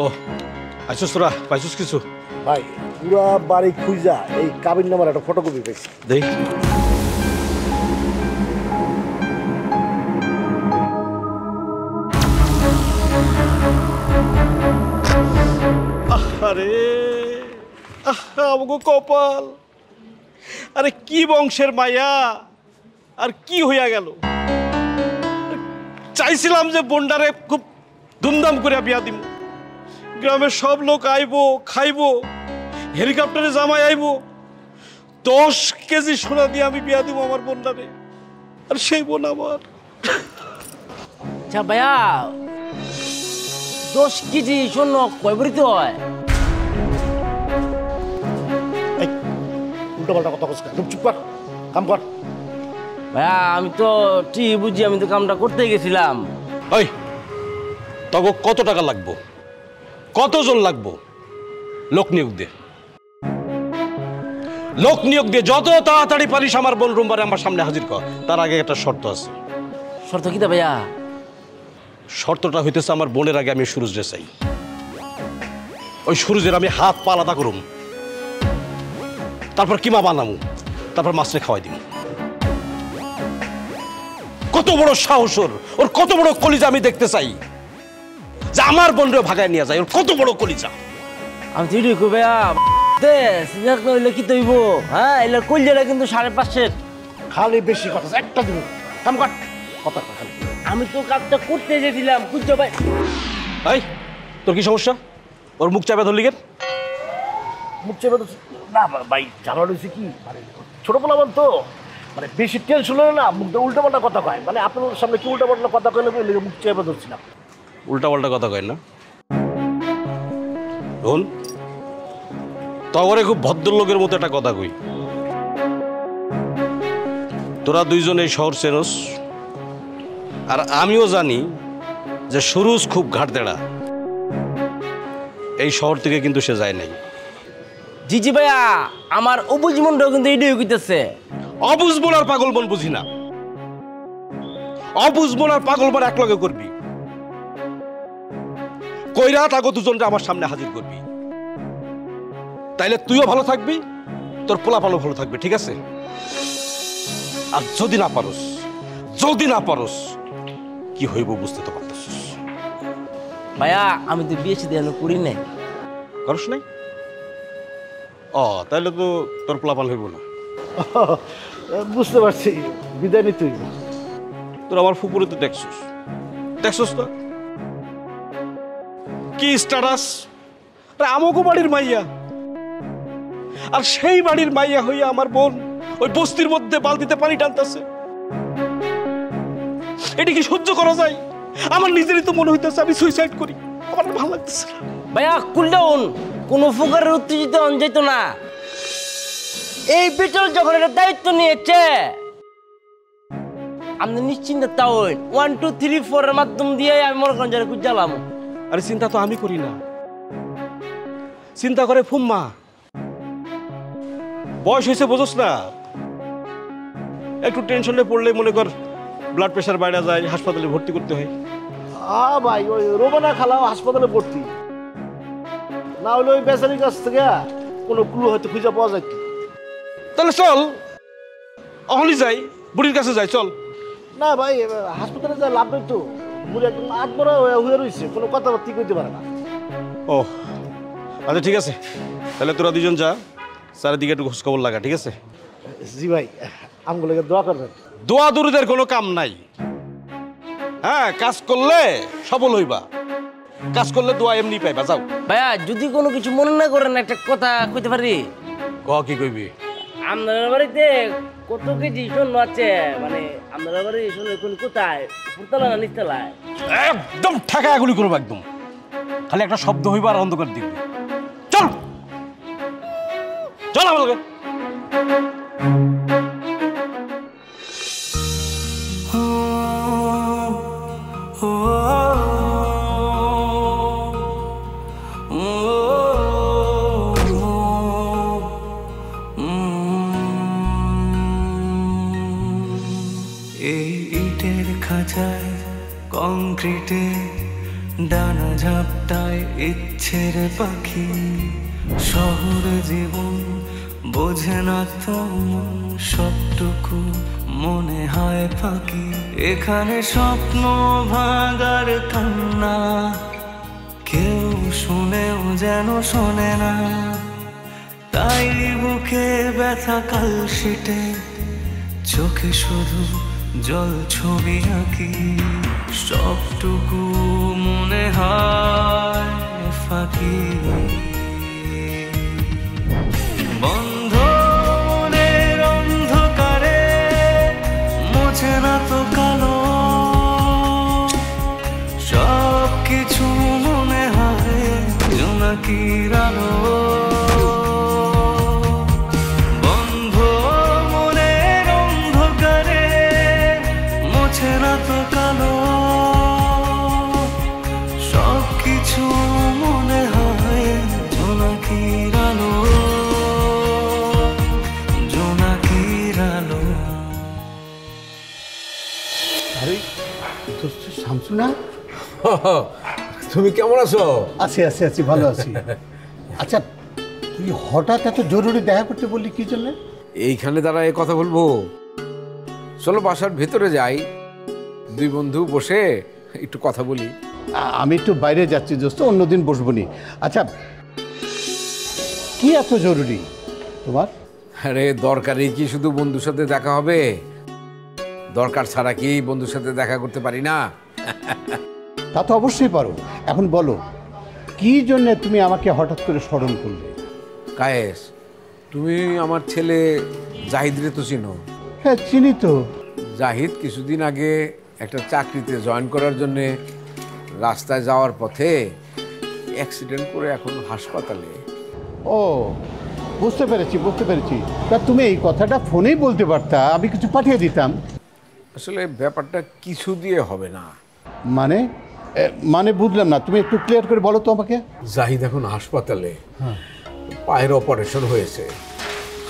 ও আইসুস তোরা পাইসুস কিছু? ভাই পুরা বাড়ি খুঁজা এই কাবিন নামার একটা ফটোকপি পেয়েছি। দেখ আরে আমগো কপাল, আরে কি বংশের মায়া আর কি হইয়া গেল। চাইছিলাম যে বন্ডারে খুব ধুমধাম করে বিয়া দিব, গ্রামের সব লোক আইবো খাইবো, হেলিকপ্টারে জামাই আইবো, 10 কেজি সোনা দিয়ে আমি বিয়া দিব আমার বন্ডারে। আর সেই বোন আমার আচ্ছা ভাইয়া 10 কেজি স্বর্ণ কয় ভরিতে হয়? উল্টো পাল্টা কথা কসকা, চুপ কর, কাম কর। ভাইয়া আমি তো ঠিক বুঝি, আমি তো কামটা করতে গেছিলাম। ওই তবে কত টাকা লাগবো, কতজন লাগবো? লোক নিয়োগ দে, লোক নিয়োগ দিয়ে যত তাড়াতাড়ি পারিস আমার বোন রুমবারে আমার সামনে হাজির কর। তার আগে একটা শর্ত আছে। শর্ত কি তা ভাইয়া? শর্তটা হইতেছে আমার বোনের আগে আমি সুরুজরে চাই। ওই সুরুজের আমি হাত পা আলাদা করুম, তারপর কিমা বানামু, তারপর মাছরে খাওয়াই দিব। কত বড় সাহস ওর কত বড় কলিজা আমি দেখতে চাই, যে আমার বোনরে ভাগায় নিয়ে যায়। ওর কত বড় কলিজা। আমি তো এটাই কই ভাইয়া, সিনাক নইলে কি তৈব? হ্যাঁ এলে কইলেটা কিন্তু 5.5 খালি বেশি কথা, একটা দিব, কাম কর, কথা কর খালি। আমি তো কাজটা করতে যেছিলাম বুঝছো ভাই। এই তোর কি সমস্যা? ওর মুখ চাপে ধরলি কেন? মুখ চেপে তো না ভাই, জানা রয়েছে কি মানে ছোট পোলাবান তো, মানে বেশি টেনশন হলে না মুখটা উল্টো পাল্টা কথা কয়। মানে আপনার সামনে কি উল্টো পাল্টা কথা কইলে মুখ চেপে ধরছিলাম। উল্টা পাল্টা কথা কয় না রোহন, তগরে খুব ভদ্রলোকের মতো একটা কথা কই। তোরা দুইজন এই শহর চেনস, আর আমিও জানি যে সুরুজ খুব ঘাটতেড়া। এই শহর থেকে কিন্তু সে যায় নাই। জি জি ভাইয়া, আমার অবুঝ মনটাও কিন্তু এটাই কইতেছে। অবুঝ বোন আর পাগল বোন বুঝি না। অবুঝ বোন আর পাগল বোন এক লগে করবি, কইরা তাগো দুজনটা আমার সামনে হাজির করবি, তাইলে তুইও ভালো থাকবি, তোর পোলাপানও ভালো থাকবে, ঠিক আছে? আর যদি না পারস কি হইব বুঝতে তো পারতেছিস। ভাইয়া আমি তো বিয়ে সাথে করি নাই। করস নাই? ও তাইলে তো তোর পোলাপান হইব না। বুঝতে পারছি, বিদায় নিতে হইব। তোর আমার ফুপুরে তো দেখছস তো কি স্ট্যাটাস। আমাকে বাড়ির মাইয়া, আর সেই বাড়ির মাইয়া হইয়া আমার বোন ওই বস্তির মধ্যে বালতিতে পানি টানতেছে। এটা কি সহ্য করা যায়? আমার নিজেরই তো মনে হইতেছে আমি সুইসাইড করি, আমার ভালো লাগতেছে না। ভাইয়া কুল ডাউন, কোনো প্রকারের উত্তেজিত হন যেত না। এই বিটল যখন এটা দায়িত্ব নিয়েছে, আমি নিশ্চিন্ত তাও 1 2 3 4 এর মাধ্যম দিয়ে আমি মনে করেন যারা খুঁজালাম। আরে চিন্তা তো আমি করি না, চিন্তা করে ফুম্মা। বয়স হয়েছে বোঝস না, একটু টেনশনে পড়লে মনে কর ব্লাড প্রেশার বাইরে যায়, হাসপাতালে ভর্তি করতে হয়। ভাই ওই রোমানা খালাও হাসপাতালে ভর্তি, না হলে ওই বেচারির কাছ থেকে কোনো ক্লু হয়তো খুঁজে পাওয়া যায়। তাহলে চল অহলি যাই, বুড়ির কাছে যাই, চল। না ভাই হাসপাতালে যা লাভ নেই তো, বুড়ি একদম আত্মরা হয়ে রয়েছে, কোনো কথাবার্তি কইতে পারে না। ও আচ্ছা ঠিক আছে, তাহলে তোরা দুজন যা, চারিদিকে একটু খোঁজ খবর লাগা, ঠিক আছে? জি ভাই, আমগুলোকে দোয়া করবেন। দোয়া দরুদের কোনো কাম নাই। হ্যাঁ, কাজ করলে সফল হইবা, কাজ করলে দোয়া এমনি পাইবা। যাও ভাইয়া যদি কোনো কিছু মনে না করেন একটা কথা কইতে পারি? ক কি কইবি? আপনার বাড়িতে কত কেজি স্বর্ণ আছে? মানে আপনার বাড়ি স্বর্ণ কোন কোথায়, উপরতলা না নিচতলায়? একদম ঠেকায় গুলি করবো, একদম খালি একটা শব্দ হইবা আর অন্ধকার দিবি। চল চল আমার লগে। এই ইটের খাঁচায় কংক্রিটে ডানা ঝাপটায় ইচ্ছের পাখি, শহর জীবন বোঝে না তো মন, সবটুকু মনে হয় ফাঁকি। এখানে স্বপ্ন ভাঙার কান্না কেউ শুনেও যেন শোনে না, তাই বুকে ব্যথা কালশিটে, চোখে শুধু জল ছবি আঁকি। সবটুকু মনে হয় ফাঁকি। বন্ধ মনের অন্ধকারে মোছে না তো কালো, সব কিছু মনে হয় জোনাকির আলো। বন্ধ মনের অন্ধকারে মোছে না তো কালো, সব কিছু মনে হয় জোনাকির আলো, জোনাকির আলো। আরে দোস্ত শামসু না? তুমি কেমন আছো? আছি ভালো আছি। আচ্ছা তুই হঠাৎ এত জরুরি দেখা করতে বললি কি জন্য? এইখানে দাঁড়ায় কথা বলবো? চলো বাসার ভেতরে যাই, দুই বন্ধু বসে একটু কথা বলি। আমি একটু বাইরে যাচ্ছি দোস্ত, অন্যদিন বসবো নি। আচ্ছা কি এত জরুরি তোমার? আরে দরকারে কি শুধু বন্ধুর সাথে দেখা হবে? দরকার ছাড়া কি বন্ধুর সাথে দেখা করতে পারি না? তা তো অবশ্যই পারো। এখন বলো কি জন্য তুমি আমাকে হঠাৎ করে স্মরণ করলে? কায়েস, তুমি আমার ছেলে জাহিদরে তো চিনো? হ্যাঁ চিনি তো। জাহিদ কিছুদিন আগে একটা চাকরিতে জয়েন করার জন্যে রাস্তায় যাওয়ার পথে অ্যাক্সিডেন্ট করে এখন হাসপাতালে। ও বুঝতে পেরেছি। তা তুমি এই কথাটা ফোনেই বলতে পারতা, আমি কিছু পাঠিয়ে দিতাম। আসলে ব্যাপারটা কিছু দিয়ে হবে না। মানে বুঝলাম না, তুমি একটু ক্লিয়ার করে বলো তো আমাকে। জাহিদ এখন হাসপাতালে, পায়ের অপারেশন হয়েছে,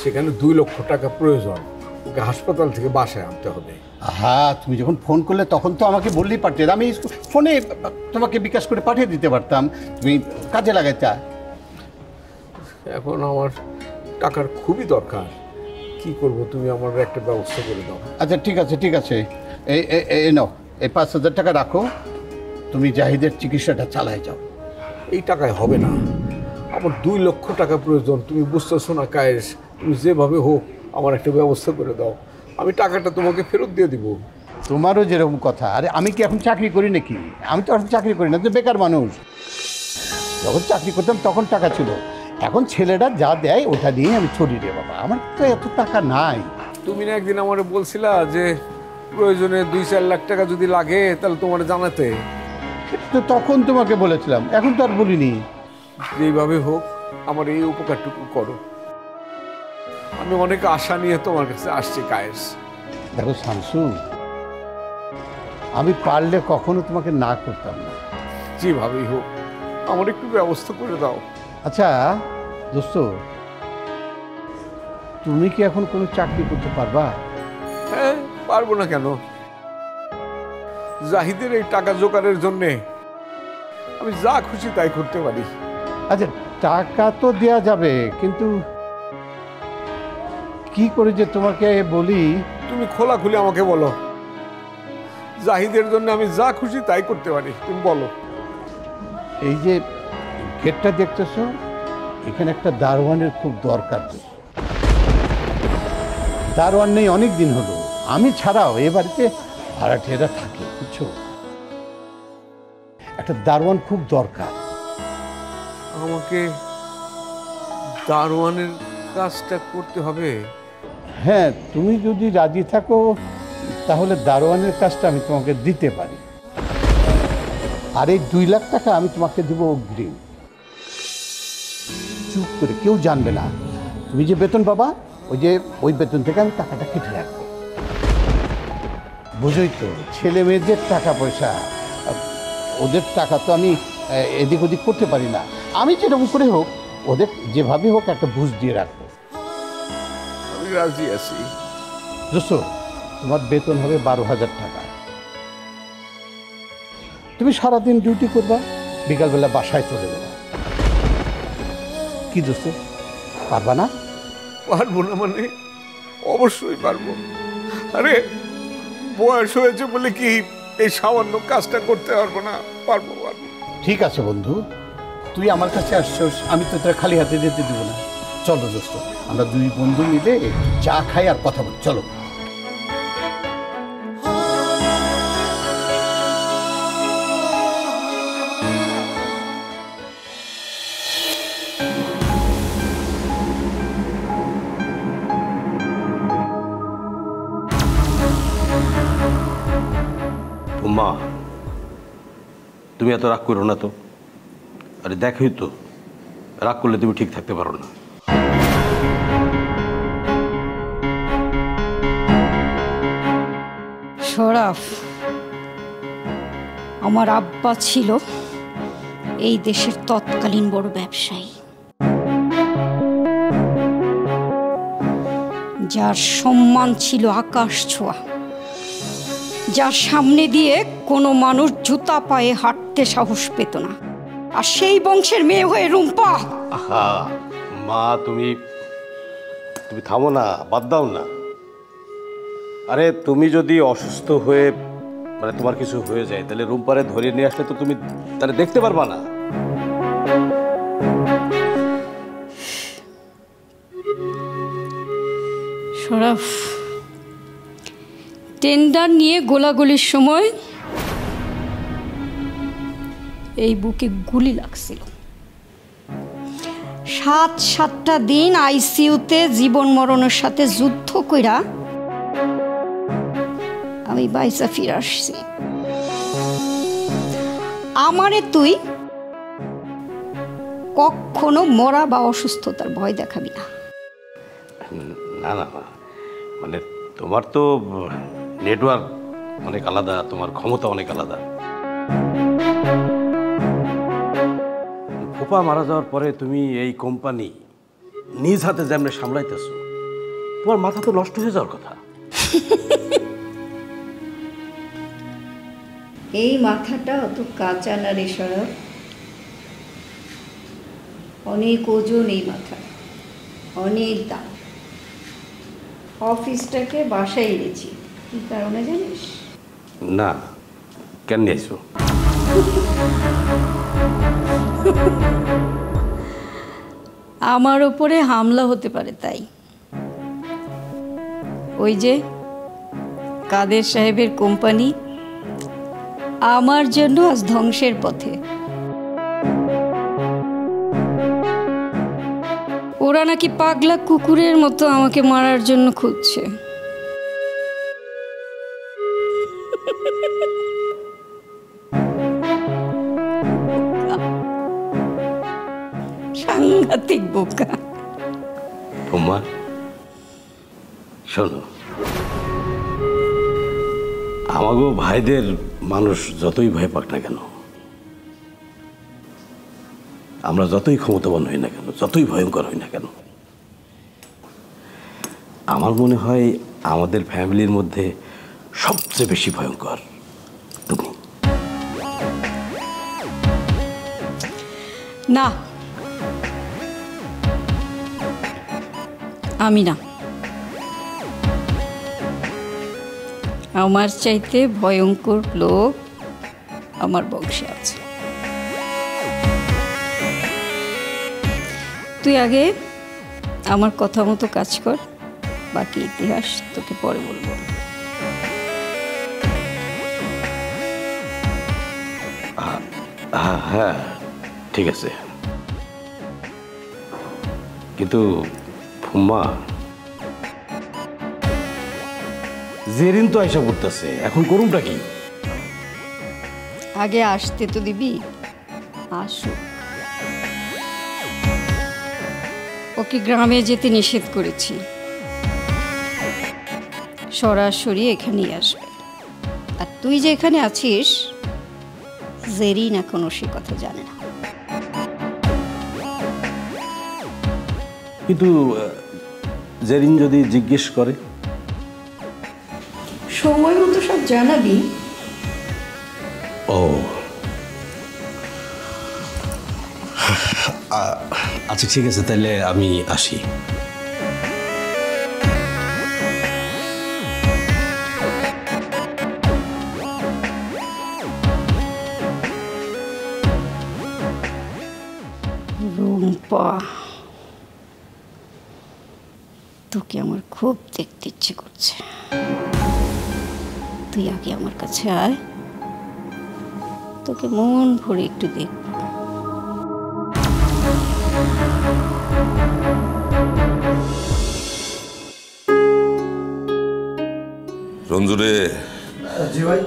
সেখানে 2 লক্ষ টাকা প্রয়োজন। ওকে হাসপাতাল থেকে বাসায় আনতে হবে। হ্যাঁ তুমি যখন ফোন করলে তখন তো আমাকে বললেই পারতে, আমি ফোনে তোমাকে বিকাশ করে পাঠিয়ে দিতে পারতাম, তুমি কাজে লাগাইতা। এখন আমার টাকার খুবই দরকার, কি করব? তুমি আমার একটা ব্যবস্থা করে দাও। আচ্ছা ঠিক আছে, এই নাও, এই 5,000 টাকা রাখো, তুমি জাহিদের চিকিৎসাটা চালায় যাও। এই টাকায় হবে না, আমার 2 লক্ষ টাকা প্রয়োজন। তুমি বুঝতেছো না কায়েস? তুমি যেভাবে হোক আমার একটা ব্যবস্থা করে দাও, আমি টাকাটা তোমাকে ফেরত দিয়ে দিব। তোমারও যেরকম কথা। আরে আমি কি এখন চাকরি করি নাকি? আমি তো এখন চাকরি করি না, তো বেকার মানুষ। যখন চাকরি করতাম তখন টাকা ছিল, এখন ছেলেরা যা দেয় ওটা দিয়ে আমি চলি রে বাবা, আমার তো এত টাকা নাই। তুমি না একদিন আমার বলছিলা যে প্রয়োজনে 2-4 লাখ টাকা যদি লাগে তাহলে তোমার জানাতে। তো তখন তোমাকে বলেছিলাম, এখন তো আর বলিনি। যেইভাবে হোক আমার এই উপকারটুকু করো, আমি অনেক আশা নিয়ে তোমার কাছে আসছি কায়েস। দেখো শামসু, আমি পারলে কখনো তোমাকে না করতাম না। যেভাবেই হোক আমার একটু ব্যবস্থা করে দাও। আচ্ছা দোস্ত, তুমি কি এখন কোনো চাকরি করতে পারবা? হ্যাঁ, পারবো না কেন? জাহিদের এই টাকা জোগাড়ের জন্যে আমি যা খুশি তাই করতে পারি। আচ্ছা টাকা তো দেয়া যাবে, কিন্তু কি করে যে তোমাকে বলি। তুমি খোলাখুলি আমাকে বলো, জাহিদের জন্য আমি যা খুশি তাই করতে পারি, তুমি বলো। এই যে গেটটা দেখতেছো, এখানে একটা দারোয়ানের খুব দরকার। দারোয়ান নেই অনেক দিন হলো, আমি ছাড়াও এ বাড়িতে ভাড়াটিয়ারা থাকে, বুঝছো? একটা দারোয়ান খুব দরকার। আমাকে দারোয়ানের কাজটা করতে হবে? হ্যাঁ, তুমি যদি রাজি থাকো তাহলে দারোয়ানের কাজটা আমি তোমাকে দিতে পারি। আর এই 2 লাখ টাকা আমি তোমাকে দেবো অগ্রিম। চুপ করে, কেউ জানবে না। তুমি যে বেতন পাবা, ওই বেতন থেকে আমি টাকাটা কেটে রাখবো। বুঝোই তো, ছেলে মেয়েদের টাকা পয়সা, ওদের টাকা তো আমি এদিক ওদিক করতে পারি না। আমি যেরকম করে হোক ওদের যেভাবে হোক একটা বুঝ দিয়ে রাখবো। আমি রাজি আছি। দোস্ত, তোমার বেতন হবে 12,000 টাকা। তো তুমি সারাদিন ডিউটি করবা, বিকালবেলা বাসায় চলে যাবা। কি দোস্ত, পারবা না? পারবো না মানে? অবশ্যই পারবো। আরে বয়স হয়েছে বলে কি এই সামান্য কাজটা করতে পারবো না? পারবো পারবো। ঠিক আছে বন্ধু, তুই আমার কাছে আসছস, আমি তো তোরা খালি হাতে যেতে দেবো না। চলো দোস্ত, আমরা দুই বন্ধু মিলে চা খাই আর কথা বলি। চলো। মা, তুমি এত রাগ করো না তো। আরে দেখোই তো, রাগ করলে তুমি ঠিক থাকতে পারো না। শরাফ, আমার আব্বা ছিল এই দেশের তৎকালীন বড় ব্যবসায়ী, যার সম্মান ছিল আকাশ ছোঁয়া, যার সামনে দিয়ে কোনো মানুষ জুতা পায়ে হাঁটতে সাহস পেত না। আর সেই বংশের মেয়ে হয়ে রুম্পা। আহা মা, তুমি থামো না, বাদ দাও না। আরে তুমি যদি অসুস্থ হয়ে মানে তোমার কিছু হয়ে যায়, তাহলে রুম্পারে ধরে নিয়ে আসলে তো তুমি তাহলে দেখতে পারবা না। শরাফ, টেন্ডার নিয়ে গোলাগুলির সময় এই বুকে গুলি লাগছিল। 7-7টা দিন আইসিইউতে জীবন মরণের সাথে যুদ্ধ কইরা আমি বাইসা ফিরে আসছি। আমারে তুই কখনো মরা বা অসুস্থতার ভয় দেখাবি না। না না না, মানে তোমার তো নেটওয়ার্ক অনেক আলাদা, তোমার ক্ষমতা অনেক আলাদা। খোপা মারা যাওয়ার পরে তুমি এই কোম্পানি নিজ হাতে যেমন সামলাইতেছো, তোমার মাথা তো নষ্ট হয়ে যাওয়ার কথা। এই মাথাটা অত কাঁচা না রে শরৎ, অনেক ওজন এই মাথা, অনেক দাম। অফিসটাকে বাসায় এনেছি, কি কারণে জানিস? না, কেন নিয়েছো? আমার ওপরে হামলা হতে পারে তাই। ওই যে কাদের সাহেবের কোম্পানি আমার জন্য আজ ধ্বংসের পথে। ওরা নাকি পাগলা কুকুরের মতো আমাকে মারার জন্য খুঁজছে। সাংঘাতিক বোকা। তোমার শোনো, আমাগো ভাইদের মানুষ যতই ভয় পাক না কেন, আমরা যতই ক্ষমতাবান হই না কেন, যতই ভয়ঙ্কর হই না কেন, আমার মনে হয় আমাদের ফ্যামিলির মধ্যে সবচেয়ে বেশি ভয়ঙ্কর তুমি। না, আমি না। আমার চাইতে ভয়ঙ্কর লোক আমার বংশে আছে। তুই আগে আমার কথা মতো কাজ কর, বাকি ইতিহাস তোকে পরে বলবো। হ্যাঁ ঠিক আছে, কিন্তু ফুম্মা, জেরিন তো আইসা করতেছে, এখন করুনটা কি? আগে আসতে তো দিবি, আসুক। ওকে গ্রামে যেতে নিষেধ করেছি, সরাসরি এখানেই আসবে। আর তুই যে এখানে আছিস, জেরিন এখনো সে কথা জানে না। কিন্তু জেরিন যদি জিজ্ঞেস করে? সময় মতো সব জানাবি। ও আচ্ছা ঠিক আছে, তাহলে আমি আসি। রুম্পা, তোকে আমার খুব দেখতে ইচ্ছে করছে। তুই আগে আমার কাছে আয়, তোকে মন ভরে একটু দেখব। রঞ্জুরে, জি ভাই।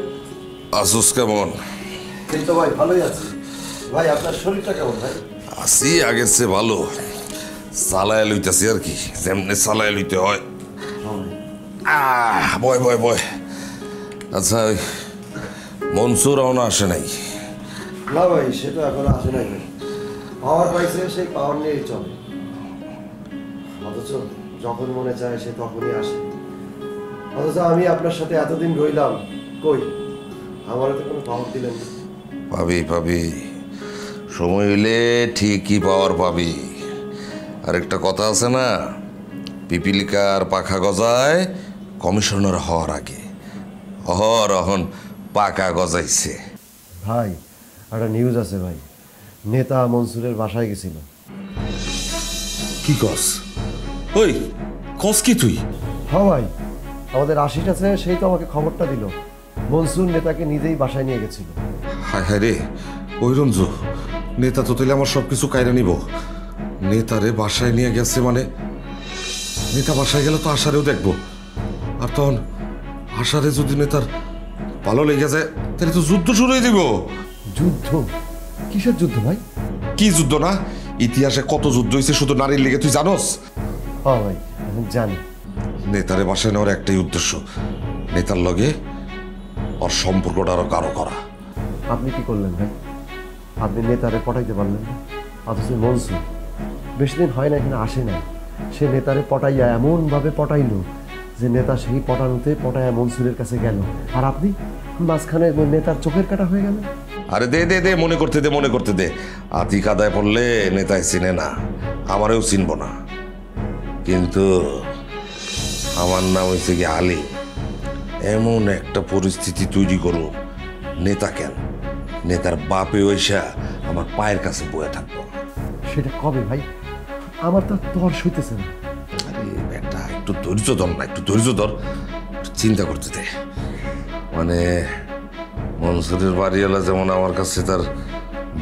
আসুস কেমন? এই তো ভাই ভালোই আছি। ভাই আপনার শরীরটা কেমন ভাই? আসি আগের চেয়ে ভালো, চালায় লইতেছি আর কি, যেমনি চালায় লইতে হয়। বয় বয় বয়। আচ্ছা, ওই মনসুর এখনো আসে নাই? না ভাই, সেটা এখন আসে নাই ভাই। পাওয়ার পাইছে, সেই পাওয়ার নিয়েই চলে। অথচ যখন মনে চায় সে তখনই আসে। অথচ আমি আপনার সাথে এতদিন রইলাম, কই আমারও তো কোনো পাওয়ার দিলেন না। পাবি পাবি, সময় হইলে ঠিকই পাওয়ার পাবি। আরেকটা কথা আছে না, পিপিলিকার পাখা গজায় কমিশনার হওয়ার আগে। অহরহন পাকা গজাইছে। ভাই একটা নিউজ আছে ভাই, নেতা মনসুরের বাসায় গেছিল। কি কস? ওই কস কি তুই? হ্যাঁ ভাই, আমাদের আশিস আছে, সেই তো আমাকে খবরটা দিল। মনসুর নেতাকে নিজেই বাসায় নিয়ে গেছিল। হায় হায় রে, ওই রঞ্জু, নেতা তো তাহলে আমার সবকিছু কায়রা নিব। নেতারে বাসায় নিয়ে গেছে মানে, নেতা বাসায় গেলে তো আশারেও দেখবো। আর তখন আশারে যদি নেতার ভালো লেগে যায়, তাহলে তো যুদ্ধ শুরু হয়ে দিব। যুদ্ধ? কিসের যুদ্ধ ভাই? কি যুদ্ধ না? ইতিহাসে কত যুদ্ধ হয়েছে শুধু নারীর লেগে, তুই জানোস? হ্যাঁ ভাই, এখন জানি। নেতারে বাসায় নেওয়ার একটাই উদ্দেশ্য, নেতার লগে ওর সম্পর্কটা আরো গাঢ় করা। আপনি কি করলেন ভাই? আপনি নেতারে পটাইতে পারলেন না। অথচ মনসুর বেশি দিন হয় না, এখানে আসে নাই। সে নেতারে পটাইয়া এমনভাবে পটাইলো যে নেতা সেই পটানোতে পটাইয়া মনসুরের কাছে গেল, আর আপনি মাঝখানে নেতার চোখের কাটা হয়ে গেল। আরে দে দে দে, মনে করতে দে, মনে করতে দে। আতি কাদায় পড়লে নেতায় চিনে না, আমারেও চিনব না। কিন্তু আমার নাম হয়েছে কি আলী। এমন একটা পরিস্থিতি তৈরি করো, নেতা কেন, নেতার বাপে ওইসা আমার পায়ের কাছে বয়ে থাকবো। সেটা কবে ভাই? আমার তো তর সইতেছে না। আরে একটা একটু ধৈর্য ধর না, একটু ধৈর্য ধর, একটু চিন্তা করতে দে। মানে মনসুরের বাড়িওয়ালা যেমন আমার কাছে তার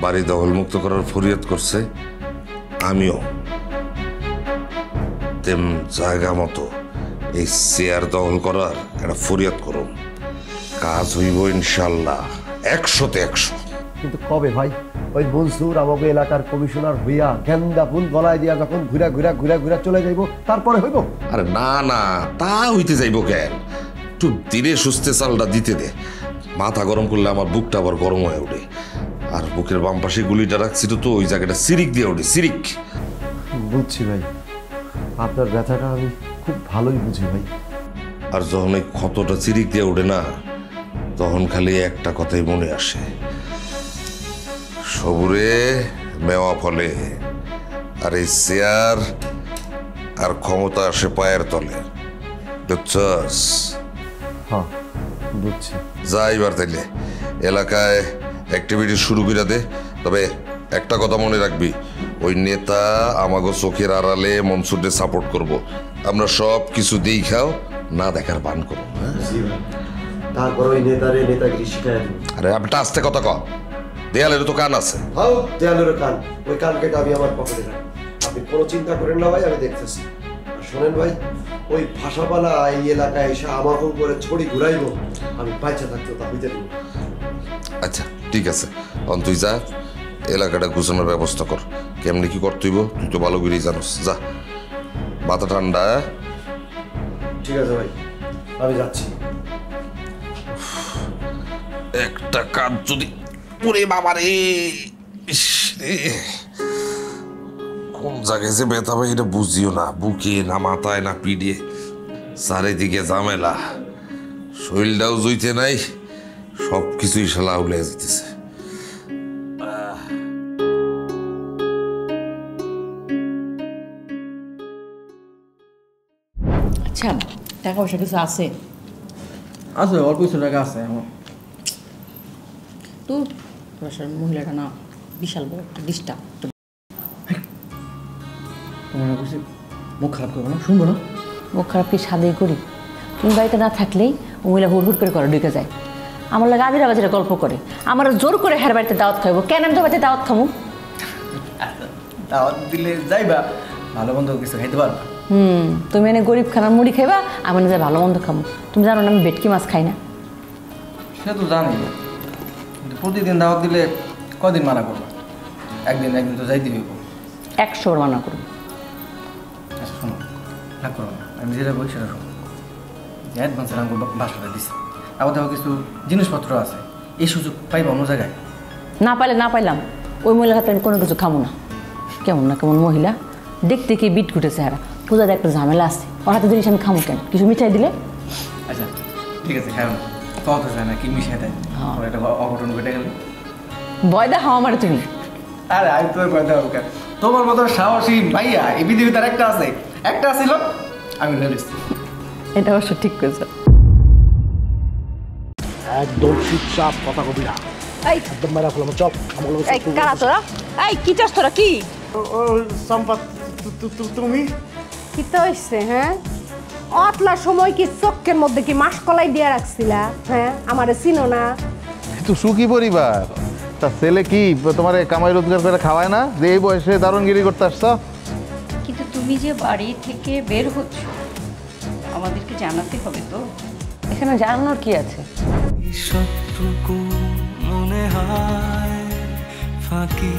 বাড়ি দখলমুক্ত করার ফরিয়াদ করছে, আমিও তেম জায়গা মতো এই চেয়ার দখল করার একটা ফরিয়াদ করুন। কাজ হইব ইনশাল্লাহ 100তে 100। কিন্তু কবে ভাই? ওই মনসুর আমাকে এলাকার কমিশনার হইয়া গেন্দা ফুল গলায় দিয়া যখন ঘুরা ঘুরা ঘুরা ঘুরা চলে যাইব, তারপরে হইব? আরে না না, তা হইতে যাইব কেন? একটু ধীরে সুস্থে চালটা দিতে দে। মাথা গরম করলে আমার বুকটা আবার গরম হয়ে ওঠে। আর বুকের বাম পাশে গুলিটা রাখছি তো ওই জায়গাটা সিরিক দিয়ে ওঠে, সিরিক। বুঝছি ভাই, আপনার ব্যথাটা আমি খুব ভালোই বুঝি ভাই। আর যখন এই ক্ষতটা চিরিক দিয়ে ওঠে না, তখন খালি একটা কথাই মনে আসে, সবুরে মেওয়া ফলে। আর এই চেয়ার আর ক্ষমতা আসে পায়ের তলে, বুঝছস? হ্যাঁ বুঝছি। যা এবার তাইলে এলাকায় অ্যাক্টিভিটি শুরু করে দে। তবে একটা কথা মনে রাখবি, ওই নেতা আমাগো চোখের আড়ালে মনসুরকে সাপোর্ট করব। আমরা সব কিছু দেখাও না দেখার বান করবো। তারপর ওই নেতারে নেতাগিরি শিখায়। আরে আপনি আস্তে কথা ক, দেয়ালের তো কান আছে। হাও দেয়ালের কান, ওই কান কেটে আমি আমার পকেটে রাখি। আপনি কোনো চিন্তা করেন না ভাই, আমি দেখতেছি। আর শোনেন ভাই, ওই ভাষাপালা এই এলাকায় এসে আমাকে করে ছড়ি ঘুরাইব, আমি বাচ্চা থাকতে তা হইতে দেব। আচ্ছা ঠিক আছে, অন তুই যা, এলাকাটা গুছানোর ব্যবস্থা কর। কেমনি কি করতে হইব তুই তো ভালো করেই জানোস। যা, মাথা ঠান্ডা। ঠিক আছে ভাই, আমি যাচ্ছি। একটা কাজ যদি ওরে বাবা রে, কোন জায়গায় যে ব্যথা পাই এটা বুঝিও না, বুকে না মাথায় না পিঠে, চারিদিকে ঝামেলা, শরীরটাও জুইতে নাই, সব কিছুই শালা উলে যেতেছে। বুঝছেন টাকা পয়সা কিছু আছে আছে অল্প কিছু টাকা আছে আমার। তো বাসার মহিলাটা না বিশাল বড় একটা ডিস্টার্ব। তোমার না কিছু মুখ খারাপ করবো না, শুনবো না। মুখ খারাপ কি সাদেই করি? তুমি বাড়িতে না থাকলেই ও মহিলা হুড় হুড় করে ঘরে ঢুকে যায়। আমার লাগে আবিরা বাজিরা গল্প করে, আমার জোর করে হের বাড়িতে দাওয়াত খাইবো। কেন আমি তো বাড়িতে দাওয়াত খামু? দাওয়াত দিলে যাইবা, ভালো মন্দ কিছু খাইতে পারবা। তুমি এনে গরিব খানার মুড়ি খাইবা, আমি না যাই ভালো মন্দ খামু। তুমি জানো না আমি ভেটকি মাছ খাই না? সে তো জানি, কিন্তু প্রতিদিন দাওয়াত দিলে কদিন মানা করবো? একদিন তো যাইতে হইব। 100 বার মানা করবো। আচ্ছা শোনো, না করো না, আমি যেটা বলি সেটা শোনো। অ্যাডভান্সের আমাকে বাসাটা দিছে, আবার দেখো কিছু জিনিসপত্র আছে, এই সুযোগ পাইবা অন্য জায়গায়? না পাইলে না পাইলাম, ওই মহিলার হাতে আমি কোনো কিছু খামো না। কেমন না কেমন মহিলা, দেখতে কি বিট ঘুটেছে হারা, পূজাতে একটা ঝামেলা আছে, ওর হাতে জিনিস আমি খামো কেন? কিছু মিঠাই দিলে? আচ্ছা ঠিক আছে, খাও না, কত চায় না কি মিশাই দেয়, আমার একটা অঘটন ঘটে গেলে ভয় দেখাও আমার তুমি। আরে আমি তোর ভয় দেওয়া কেন? তোমার মতো সাহসী ভাইয়া এই পৃথিবীতে আর একটা আছে, একটা ছিল আমি ভেবেছি। এটা অবশ্য ঠিক করেছো। একদম চুপচাপ কথা কবি না, এই একদম মেরা ফেলাম। চল এই কারা তোরা? এই কি চাস তোরা? কি সম্পা তুমি কি তো হইছে? হ্যাঁ, অতলা সময় কি চোখের মধ্যে কি মাসকলাই দিয়ে রাখছিলা? হ্যাঁ, আমারে চিনো না? তো সুখী পরিবার, তা ছেলে কি তোমার কামাই রোজগার করে খাওয়ায় না যে এই বয়সে দারুণগিরি করতে আসছো? কিন্তু তুমি যে বাড়ি থেকে বের হচ্ছ, আমাদেরকে জানাতে হবে তো। এখানে জানানোর কি আছে? সবটুকু মনে হয় ফাঁকি